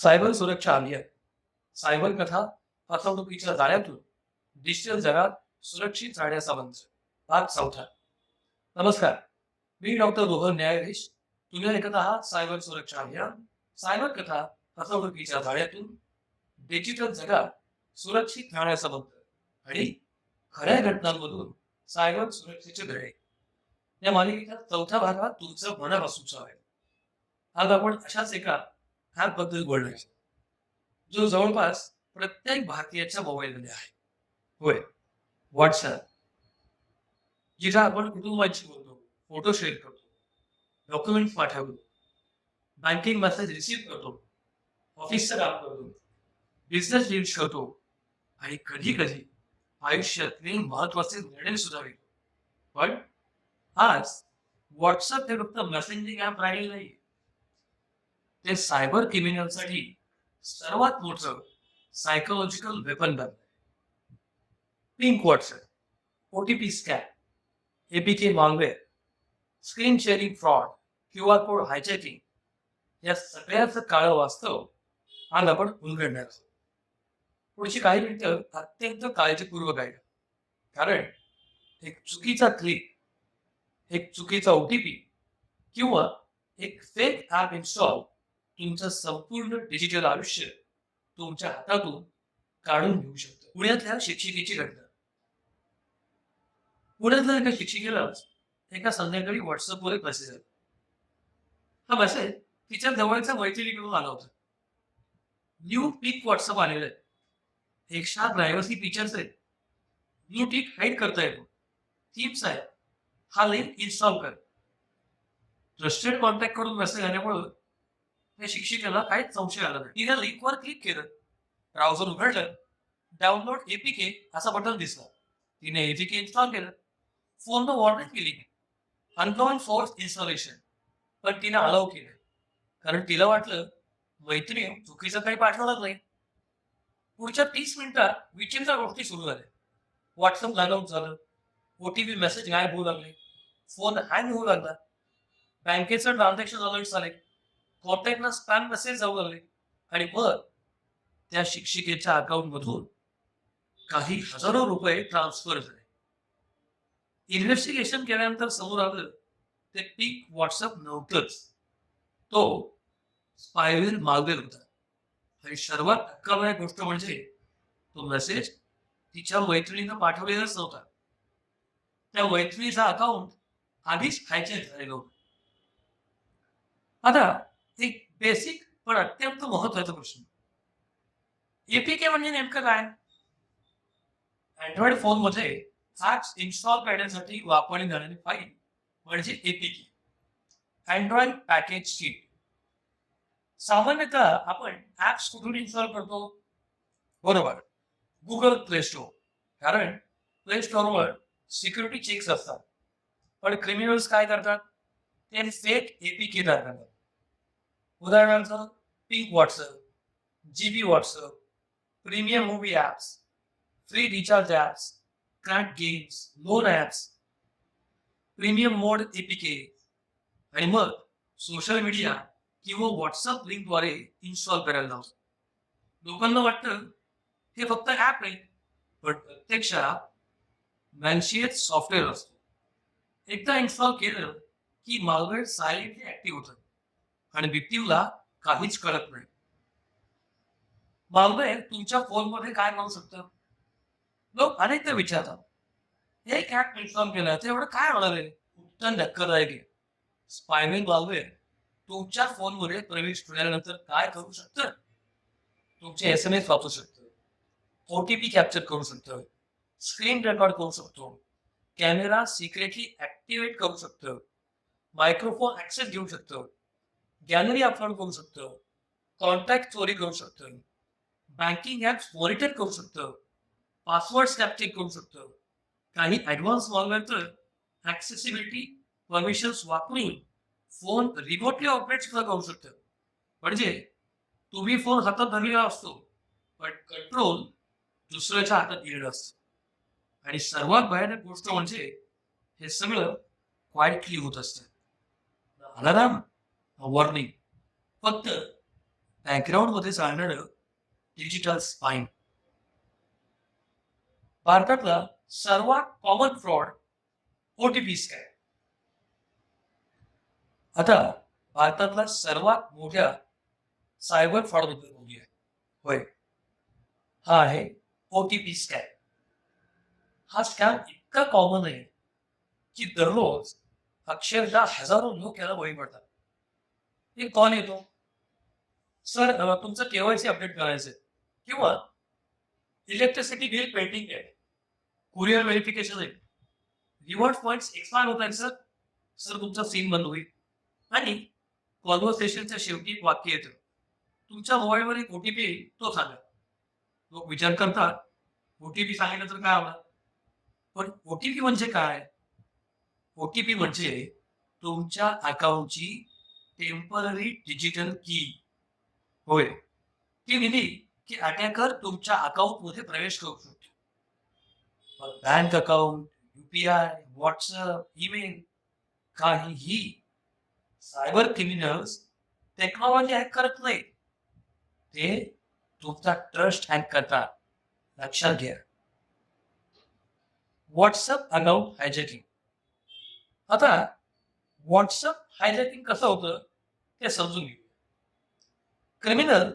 Cyber सुरक्षा अभियान, cyber कथा, फसवणुकीच्या जाळ्यातून डिजिटल जगात सुरक्षित राहण्याचा मंत्र. भाग चौथा. नमस्कार, मी डॉक्टर रोहन न्यायाधीश. तुम्ही ऐकत आहात सायबर सुरक्षा अभियान, सायबर कथा, फसवणुकीच्या जाळ्यातून डिजिटल जगात सुरक्षित राहण्याचा मंत्र आणि खऱ्या घटनांमधून सायबर सुरक्षेचे धडे. या मालिकेच्या चौथ्या भागात तुमचं मनापासून स्वागत. आज आपण अशाच एका ॲपबद्दल बोलणार आहोत, जो जवळपास प्रत्येक भारतीयाच्या मोबाईलमध्ये आहे. होय, व्हॉट्सॲप. जिथे आपण कुटुंबाची बोलतो, फोटो शेअर करतो, डॉक्युमेंट पाठवतो, बँकिंग मेसेज रिसीव्ह करतो, ऑफिसचं काम करतो, बिझनेस डील्स करतो आणि कधी कधी आयुष्यातले महत्वाचे निर्णय सुद्धा घेतो. पण आज व्हॉट्सअप हे फक्त मेसेंजिंग ॲप राहिले नाही, ते सायबर क्रिमिनलसाठी सर्वात मोठं सायकोलॉजिकल वेपन बनलं. Pink WhatsApp, OTP scam, APK malware, screen sharing fraud, QR code hijacking, या सगळ्याचं काळं वास्तव आज आपण उलगडणार आहोत. पुढची काही मिनिटं अत्यंत काळजीपूर्वक आहे, कारण एक चुकीचा क्लिक, एक चुकीचा ओटीपी किंवा एक फेक ॲप इन्स्टॉल तुमचं संपूर्ण डिजिटल आयुष्य तुमच्या हातातून काढून घेऊ शकतं. पुण्यातल्या शिक्षिकेची घटना. पुण्यातल्या एका शिक्षिकेला एका संध्याकाळी व्हॉट्सअपवर एक मेसेज आला. हा मेसेज तिच्या जवळच्या मैत्रिणीकडून आला होता. न्यू पिक व्हॉट्सअप आलेलं आहे. एक्स्ट्रा प्रायव्हसी फीचर्स आहेत. न्यू टिक हाईड करता येतो. थीम्स आहेत. हा लिंक इन्स्टॉल कर. ट्रस्टेड कॉन्टॅक्ट कडून मेसेज आल्यामुळं त्या शिक्षिकेला काहीच संशय आला नाही. तिने लिंकवर क्लिक केलं, ब्राउझर उघडलं, डाउनलोड एपीके असं बटन दिसलं. तिने एपीके इन्स्टॉल केलं. फोनवर वॉर्निंग केली, अनकॉमन फोर्स इन्स्टॉलेशन, पण तिने अलाव केलं, कारण तिला वाटलं मैत्रीण चुकीचं काही पाठवणार नाही. पुढच्या 30 मिनिटात विचित्र गोष्टी सुरू झाल्या. व्हॉट्सअप लॉगआउट झालं, ओटीपी मेसेज गायब होऊ लागले, फोन हँग होऊ लागला, बँकेचं ट्रान्झॅक्शन अलर्ट आले, कॉन्टॅक्टला स्पॅम मेसेज जाऊ लागले आणि मग त्या शिक्षिकेच्या अकाउंटमधून काही हजारो रुपये ट्रान्सफर झाले. इन्व्हेस्टिगेशन केल्यानंतर समोर आलं ते पीक व्हॉट्सअप नव्हतंच, तो स्पायरल मालवेअर होता. आणि सर्वात धक्कादायक गोष्ट म्हणजे तो मेसेज तिच्या मैत्रिणीनं पाठवलेलाच नव्हता. त्या मैत्रिणीचा अकाउंट आधीच हायजॅक झालेलं होतं. आता एक बेसिक पण अत्यंत महत्वाचा प्रश्न, एपीके म्हणजे नेमकं काय? अँड्रॉइड फोनमध्ये ॲप्स इन्स्टॉल करण्यासाठी वापरली जाणारी फाईल म्हणजे एपीके, अँड्रॉइड पॅकेज शीट. सामान्यतः आपण ॲप्स कुठून इन्स्टॉल करतो? बरोबर, गुगल प्ले स्टोर. कारण प्ले स्टोअरवर सिक्युरिटी चेक्स असतात. पण क्रिमिनल्स काय करतात? ते फेक एपीके तयार करतात. उदाहरणार्थ pink WhatsApp, GB WhatsApp, premium movie apps, free recharge apps, crack games, loan apps, premium mod APK, आणि मग सोशल मीडिया किंवा व्हॉट्सअप लिंकद्वारे इन्स्टॉल करायला लावतात. लोकांना वाटतं हे फक्त ॲप आहे, पण प्रत्यक्षात मॅलिशियस सॉफ्टवेअर असतो. एकदा इन्स्टॉल केलं की मालवेअर सायलेंटली ऍक्टिव्ह होतं आणि विक्टिमला काहीच कळत नाही. मालवेअर तुमच्या फोनमध्ये काय करू शकतं? लोक अनेकदा विचारतात, एक ॲप इन्स्टॉल केलं तर एवढं काय होणार आहे? उत्तर धक्कादायक आहे. स्पायवेअर मालवेअर तुमच्या फोनमध्ये प्रवेश केल्यानंतर काय करू शकतं? तुमचे SMS वाचू शकतं, ओटीपी कॅप्चर करू शकतं, स्क्रीन रेकॉर्ड करू शकतो, कॅमेरा सिक्रेटली ऍक्टिव्हेट करू शकतं, मायक्रोफोन ऍक्सेस घेऊ शकतं, गॅलरी अपलोड करू शकतं, कॉन्टॅक्ट चोरी करू शकतं, बँकिंग ॲप्स मॉनिटर करू शकतं, पासवर्ड स्नॅपचेक करू शकतं. काही ॲडव्हान्स मालवेअर तर ऍक्सेसिबिलिटी परमिशन्स वापरून फोन रिमोटली ऑपरेट सुद्धा करू शकतं. म्हणजे तुम्ही फोन हातात धरलेला असतो, पण कंट्रोल दुसऱ्याच्या हातात गेलेलं असतं. आणि सर्वात भयानक गोष्ट म्हणजे हे सगळं क्वाइटली होत असतं. अलाराम, वॉर्निंग, फक्त बॅकग्राऊंडमध्ये चालणारं डिजिटल स्पाईन. भारतातला सर्वात कॉमन फ्रॉड ओटीपी स्कॅम. आता भारतातला सर्वात मोठ्या सायबर फ्रॉडबद्दल बोलूया. होय, हा आहे ओटीपी स्कॅम. हा स्कॅम इतका कॉमन आहे की दररोज अक्षरशः हजारो लोक याला बळी पडतात. एक कॉल येतो, सर तुमचं केवायसी अपडेट करायचंय किंवा इलेक्ट्रिसिटी बिल पेंडिंग आहे, कुरिअर व्हेरिफिकेशन आहे, रिवॉर्ड पॉईंट्स एक्सपायर होत आहेत सर, सर तुमचा सिम बंद होईल. आणि कॉन्व्हर्सेशनच्या शेवटी एक वाक्य येतं, तुमच्या मोबाईलवर एक ओटीपी येईल, तो सांगा. लोक विचार करतात, ओटीपी सांगितलं तर काय होणार? पण ओटीपी म्हणजे काय? ओटीपी म्हणजे तुमच्या अकाउंटची टेम्पररी डिजिटल की. होय, ती दिली की अटॅकर तुमच्या अकाउंटमध्ये प्रवेश करू शकतो. Bank account, UPI, WhatsApp, email, काहीही. सायबर क्रिमिनल्स टेक्नॉलॉजी हॅक करत नाही, ते तुमचा ट्रस्ट हॅक करतात. लक्षात घ्या. WhatsApp account hijacking. आता व्हॉट्सअप हायजॅकिंग कसं होतं ते समजून घेऊ. क्रिमिनल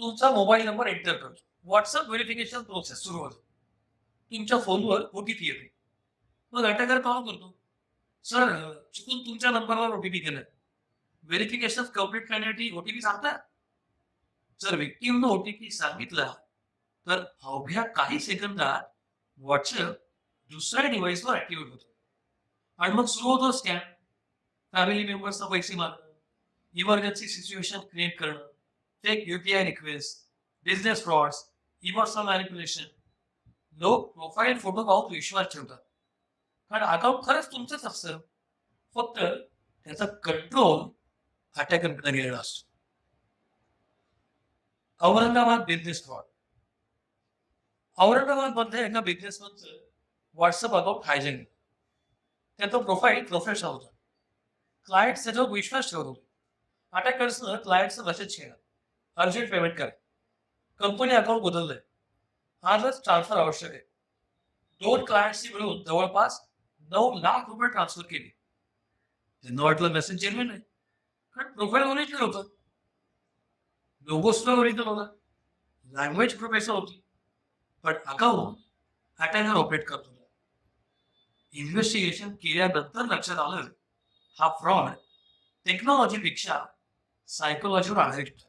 तुमचा मोबाईल नंबर एंटर करतो, व्हॉट्सअप व्हेरिफिकेशन प्रोसेस सुरू होते, तुमच्या फोनवर ओटीपी येते. मग अटॅकर कॉल करतो, सर चुकून तुमच्या नंबरवर ओटीपी गेलाय, व्हेरिफिकेशन कम्प्लीट करण्यासाठी ओटीपी सांगता. जर व्यक्तीनं ओटीपी सांगितला तर अवघ्या काही सेकंदात व्हॉट्सअप दुसऱ्या डिव्हाइसवर ऍक्टिव्हेट होतो आणि मग सुरू होतो स्कॅम. फॅमिली मेंबर्सना पैसे मागणं, इमर्जन्सी सिच्युएशन क्रिएट करणं, fake UPI request, business frauds, emotional manipulation. लोक प्रोफाईल फोटो पाहून विश्वास ठेवतात, कारण अकाउंट खरंच तुमचंच असतं, फक्त त्याचा कंट्रोल अटॅकरकडे गेलेला असतो. Aurangabad business fraud. औरंगाबादमध्ये एका बिझनेसमॅनचं व्हॉट्सअप अकाउंट हायजॅक. त्याचं प्रोफाईल प्रोफेशनल होतं, क्लायंट त्याच्यावर विश्वास ठेवत होते. अटॅकर्सनं क्लायंटचं मेसेज केलं, अर्जंट पेमेंट करा, कंपनी अकाउंट बदललंय, आजच ट्रान्सफर आवश्यक आहे. 2 क्लायंट्सनी मिळून जवळपास 9 लाख रुपये ट्रान्सफर केले. त्यांना वाटलं मेसेज जेन्युइन आहे, कारण प्रोफाईल ओरिजिनल होतं, लोगो सुद्धा ओरिजिनल होता, लँग्वेज प्रोफेशनल होती, पण अकाउंट अटॅकर ऑपरेट करत होता. इन्व्हेस्टिगेशन केल्यानंतर लक्षात आलं, हा फ्रॉड टेक्नॉलॉजीपेक्षा सायकोलॉजीवर आधारित होता.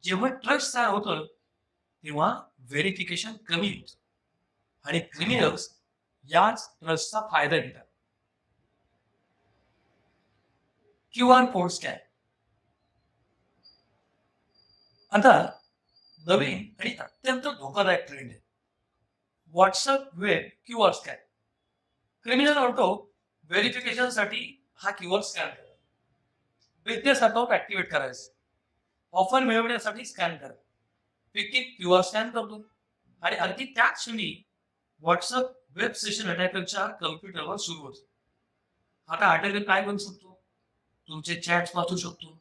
जेव्हा ट्रस्ट तयार होतं तेव्हा व्हेरिफिकेशन कमी होतं आणि क्रिमिनल्स याच ट्रस्टचा फायदा घेतात. QR code scan. आता नवीन आणि अत्यंत धोकादायक ट्रेंड आहे WhatsApp web QR scan. Criminal म्हणतो व्हेरिफिकेशनसाठी हा क्यूआर स्कॅन करा, बिझनेस अकाउंट ऍक्टिव्हेट करायचं, ऑफर मिळवण्यासाठी स्कॅन करा. व्यक्ती क्यूआर स्कॅन करतो आणि अगदी त्याच क्षणी व्हॉट्सअप वेब सेशन अटॅकरच्या कम्प्युटरवर सुरू होतं. आता अटॅकर काय करू शकतो? तुमचे चॅट्स वाचू शकतो,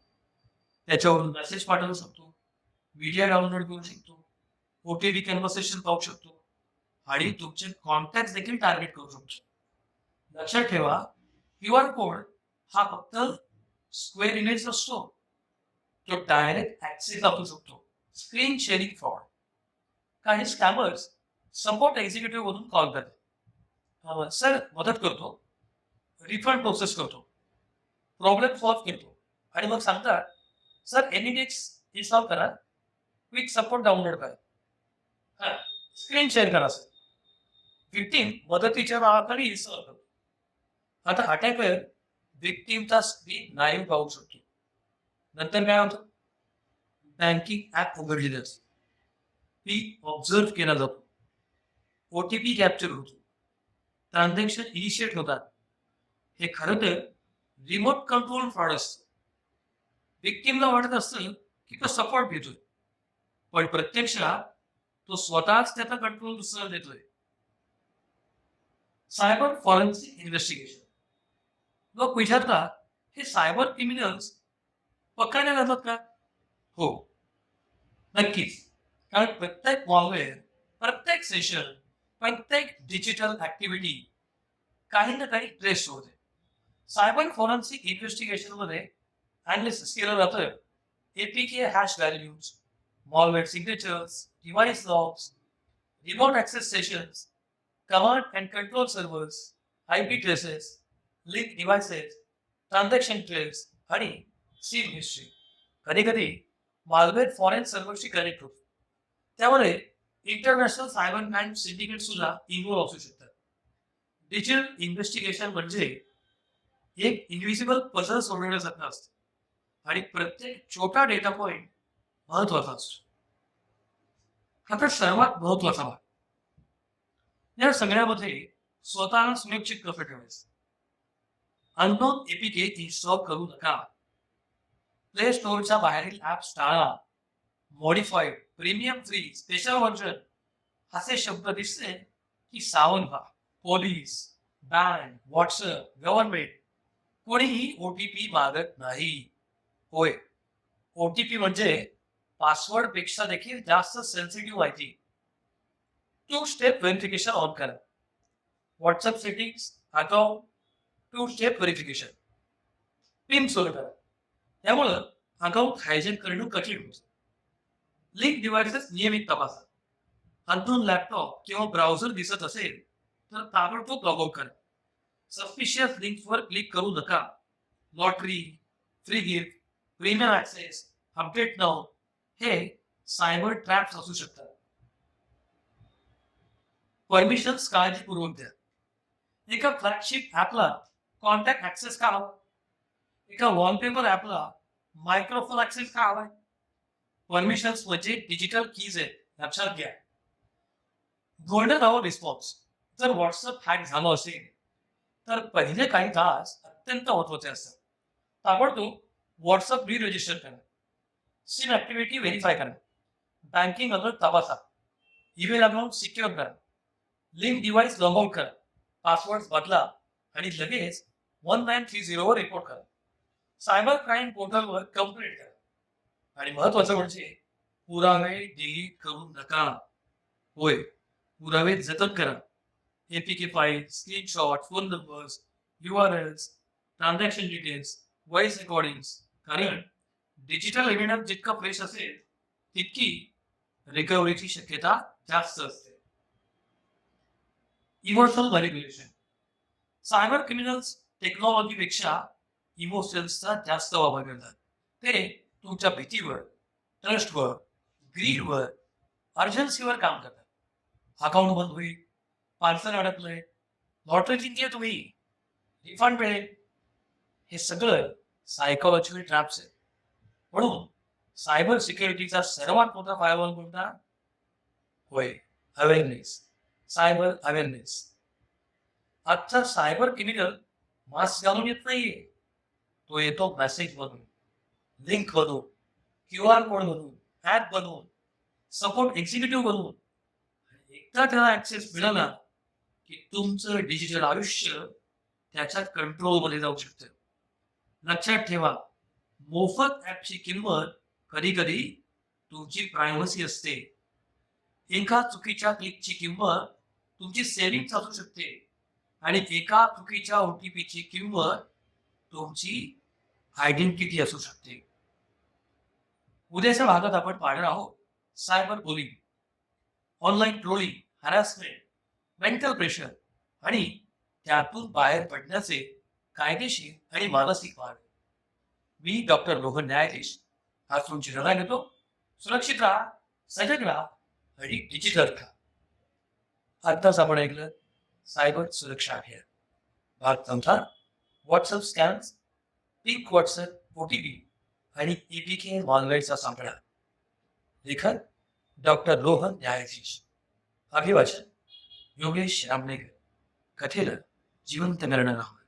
त्याच्यावरून मेसेज पाठवू शकतो, मीडिया डाउनलोड करू शकतो, ओटीपी कन्व्हर्सेशन पाहू शकतो आणि तुमचे कॉन्टॅक्ट देखील टार्गेट करू शकतो. लक्षात ठेवा, क्यूआर कोड हा फक्त स्क्वेअर इमेज नसतो, तो डायरेक्ट ऍक्सेस दाखवू शकतो. Screen sharing fraud. काही स्कॅमर्स सपोर्ट एक्झिक्युटिव्ह मधून कॉल करतात, सर मदत करतो, रिफंड प्रोसेस करतो, प्रॉब्लेम सॉल्व्ह करतो आणि मग सांगतात, सर एनिडेक्स इन्स्टॉल करा, क्विक सपोर्ट डाउनलोड करा, स्क्रीन शेअर करा सर. विक्टीम मदतीच्या नावाखाली इन्स्टॉल करतो. आता अटॅकर विक्टीमचा स्क्रीन लाईव्ह पाहू शकतो. नंतर काय होतं? बँकिंग ऍप उघडलेली असते, ती ऑब्झर्व केला जातो, ओटीपी कॅप्चर होतो, ट्रान्झॅक्शन इनिशिएट होतात. हे खरं तर रिमोट कंट्रोल फ्रॉड असतं. विक्टीमला वाटत असतं की तो सपोर्ट घेतोय, पण प्रत्यक्षात तो स्वतःच त्याचा कंट्रोल दुसऱ्याला देतोय. Cyber forensic investigation. लोक विचारतात, हे सायबर क्रिमिनल्स पकडले जातात का? हो, नक्कीच. कारण प्रत्येक malware, प्रत्येक सेशन, प्रत्येक डिजिटल ऍक्टिव्हिटी काही ना काही ट्रेस होते. सायबर फॉरेन्सिक इन्व्हेस्टिगेशनमध्ये अनालिसिस केलं जातं. APK hash values, malware signatures, device logs, remote access sessions, command and control servers, IP traces, link devices, transaction trails आणि SIM history. कधी-कधी malware फॉरेन सर्व्हरशी कनेक्ट होतो. त्यामुळे इंटरनॅशनल सायबर क्राईम सिंडिकेट सुद्धा involve असू शकतात. Digital investigation म्हणजे एक invisible puzzle सोडवण्यासारखं असतं आणि प्रत्येक छोटा डेटा पॉइंट महत्वाचा असतो. आता सर्वात महत्वाचा भाग, या सगळ्यामध्ये स्वतःला सुरक्षित कसं ठेवायचं. अननोन एपीके इन्स्टॉल करू नका. प्ले स्टोअरच्या बाहेरील ऍप्स टाळा. Modified, premium free, special version असे शब्द दिसले की सावध व्हा. पोलीस, बँक, व्हॉट्सअप, गव्हर्नमेंट कोणीही ओटीपी मागत नाही. होय, ओटीपी म्हणजे पासवर्ड पेक्षा देखील जास्त सेन्सिटिव्ह माहिती. टू स्टेप व्हेरिफिकेशन ऑन करा. WhatsApp settings, account, two step verification, PIN सुरू करा. त्यामुळं अकाउंट हायजॅक करणं कठीण होतं. लिंक डिव्हाइसेस नियमित तपासा. अननोन लॅपटॉप किंवा ब्राउझर दिसत असेल तर ताबडतोब लॉग आउट करा. सस्पिशियस लिंक्सवर क्लिक करू नका. Lottery, free gift, premium access, update now हे सायबर ट्रॅप्स असू शकतात. परमिशन्स काळजीपूर्वक द्या. एका फ्लॅगशिप ऍपला कॉन्टॅक्ट ऍक्सेस का हवा? एका वॉलपेपर ऍपला मायक्रोफोन ऍक्सेस का हवाय? परमिशन्स म्हणजे डिजिटल कीज आहेत, लक्षात घ्या. Golden hour response. जर व्हॉट्सअप हॅक झालं असेल तर पहिले काही तास अत्यंत महत्वाचे असतात. ताबडतोब व्हॉट्सअप री रजिस्टर करा. सिम ऍक्टिव्हिटी व्हेरीफाय करा. बँकिंग अलर्ट तपासा. ईमेल अकाउंट सिक्युअर करा. लिंक डिव्हाइस लॉग आउट करा. पासवर्ड बदला आणि लगेच 1930 वर रिपोर्ट करा. सायबर क्राईम पोर्टलवर कंप्लेंट करा. आणि महत्वाचं म्हणजे पुरावे डिलीट करू नका. होय, पुरावे जतन करा. APK file, screenshot, phone numbers, URLs, transaction details, voice recordings. कारण डिजिटल एव्हिडन्स जितका फ्रेश असेल तितकी रिकव्हरीची शक्यता जास्त असते. Emotional manipulation. सायबर क्रिमिनल्स टेक्नॉलॉजीपेक्षा इमोशन्सचा जास्त वापर करतात. ते तुमच्या भीतीवर, ट्रस्टवर, ग्रीडवर, अर्जन्सीवर काम करतात. अकाउंट बंद होईल, पार्सल अडकलंय, लॉटरी जिंकली तुम्ही, रिफंड मिळेल, हे सगळं सायकोलॉजिकल ट्रॅप्स आहे. म्हणून सायबर सिक्युरिटीचा सर्वात मोठा फायरवॉल कोणता? होय, अवेअरनेस. Cyber awareness. आजचा सायबर क्रिमिनल मास्क घालून येत नाहीये. तो येतो मेसेज मधून, लिंक बनवून, QR कोड बनवून, ऍप बनवून, सपोर्ट एक्झिक्युटिव्ह बनवून. एकदा त्याला ऍक्सेस मिळाला की तुमचं डिजिटल आयुष्य त्याच्या कंट्रोलमध्ये जाऊ शकतं. लक्षात ठेवा, मोफत ऍपची किंमत कधी कधी तुमची प्रायव्हसी असते. एका चुकीच्या क्लिकची किंमत तुमची सेव्हिंग्ज असू शकते आणि एका चुकीच्या ओटीपीची किंमत तुमची आयडेंटिटी असू शकते. उद्याच्या भागात आपण पाहणार आहोत cyber bullying, online trolling, harassment, mental pressure आणि त्यातून बाहेर पडण्याचे कायदेशीर आणि मानसिक मार्ग. मी डॉक्टर रोहन न्यायाधीश आज तुमची रजा घेतो. सुरक्षित राहा, सजग राहा आणि डिजिटल राहा. आत्ताच आपण ऐकलं सायबर सुरक्षा अभियान भाग 4. WhatsApp scams, pink WhatsApp OTP आणि एपीके मॉलवेअरचा सापळा. लेखन डॉक्टर रोहन न्यायाधीश. अभिवाचन योगेश रामनेकर. कथेला जिवंत करणारा आवाज.